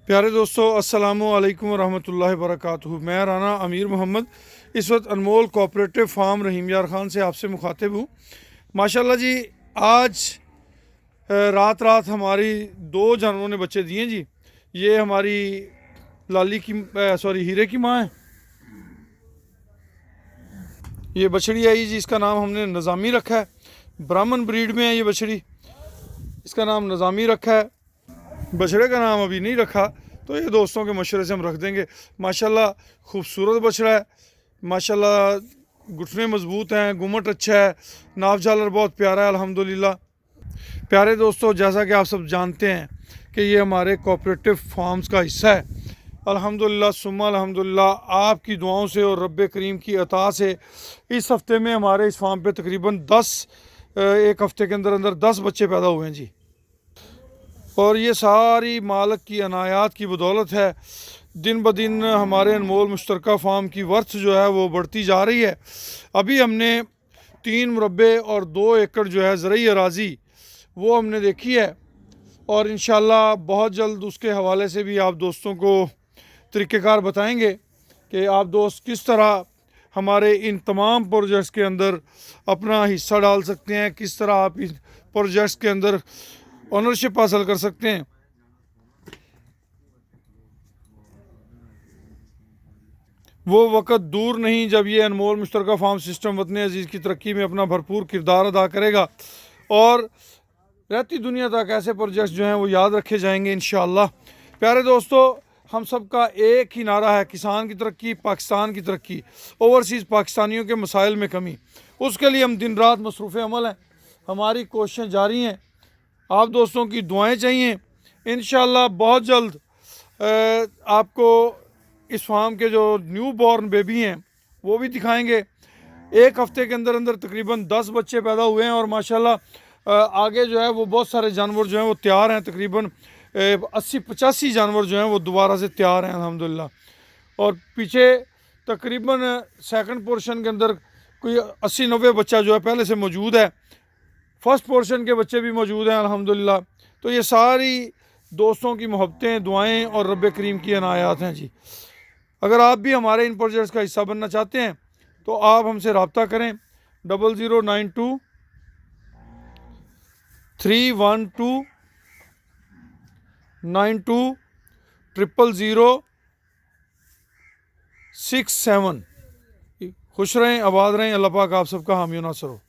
प्यारे दोस्तों, अस्सलामु अलैकुम वरहमतुल्लाहि वबरकातुहू। मैं राना अमीर मोहम्मद इस वक्त अनमोल कोऑपरेटिव फार्म रहीम यार ख़ान से आपसे मुखातिब हूँ। माशाल्लाह जी, आज रात रात हमारी दो जानवरों ने बच्चे दिए जी। ये हमारी लाली की सॉरी हीरे की माँ है। ये बछड़ी आई जी, इसका नाम हमने निज़ामी रखा है। ब्राह्मण ब्रीड में है ये बछड़ी, इसका नाम निज़ामी रखा है। बछड़े का नाम अभी नहीं रखा, तो ये दोस्तों के मशवरे से हम रख देंगे। माशाल्लाह खूबसूरत बछड़ा है, माशाल्लाह घुटने मजबूत हैं, गुमट अच्छा है, नाव झालर बहुत प्यारा है अल्हम्दुलिल्लाह। प्यारे दोस्तों, जैसा कि आप सब जानते हैं कि ये हमारे कोऑपरेटिव फार्म्स का हिस्सा है। अल्हम्दुलिल्लाह सुम्मा अल्हम्दुलिल्लाह, आपकी दुआओं से और रब्बे करीम की अता से इस हफ़्ते में हमारे इस फार्म पे तकरीबन 10 एक हफ़्ते के अंदर अंदर 10 बच्चे पैदा हुए हैं जी। और ये सारी मालिक की अनायात की बदौलत है। दिन ब दिन हमारे अनमोल मुश्तरका फार्म की वर्थ जो है वो बढ़ती जा रही है। अभी हमने 3 मुरब्बे और 2 एकड़ जो है ज़रई अराज़ी वो हमने देखी है, और इंशाल्लाह बहुत जल्द उसके हवाले से भी आप दोस्तों को तरीक़ेकार बताएंगे कि आप दोस्त किस तरह हमारे इन तमाम प्रोजेक्ट्स के अंदर अपना हिस्सा डाल सकते हैं, किस तरह आप इन प्रोजेक्ट्स के अंदर ओनरशिप हासिल कर सकते हैं। वो वक़्त दूर नहीं जब ये अनमोल मुश्तरका फार्म सिस्टम वतन अजीज़ की तरक्की में अपना भरपूर किरदार अदा करेगा, और रहती दुनिया तक ऐसे प्रोजेक्ट्स जो हैं वो याद रखे जाएंगे इंशाअल्लाह। प्यारे दोस्तों, हम सब का एक ही नारा है, किसान की तरक्की, पाकिस्तान की तरक्की, ओवरसीज़ पाकिस्तानियों के मसाइल में कमी। उसके लिए हम दिन रात मसरूफ़ अमल हैं, हमारी कोशिशें जारी हैं। आप दोस्तों की दुआएं चाहिए। इंशाअल्लाह बहुत जल्द आपको इस फार्म के जो न्यू बॉर्न बेबी हैं वो भी दिखाएंगे। एक हफ़्ते के अंदर अंदर तकरीबन 10 बच्चे पैदा हुए हैं, और माशाल्लाह आगे जो है वो बहुत सारे जानवर जो हैं वो तैयार हैं। तकरीबन 80-85 जानवर जो हैं वो दोबारा से तैयार हैं अल्हम्दुलिल्लाह। और पीछे तकरीबन सेकंड पोर्शन के अंदर कोई 80-90 बच्चा जो है पहले से मौजूद है। फर्स्ट पोर्शन के बच्चे भी मौजूद हैं अल्हम्दुलिल्लाह। तो ये सारी दोस्तों की मोहब्बतें, दुआएं और रब्बे करीम की अनायात हैं जी। अगर आप भी हमारे इन प्रोजेक्ट्स का हिस्सा बनना चाहते हैं तो आप हमसे रब्ता करें 0092 312 920067। खुश रहें, आबाद रहें। अल्लाह पाक आप सबका हामी नासर हो।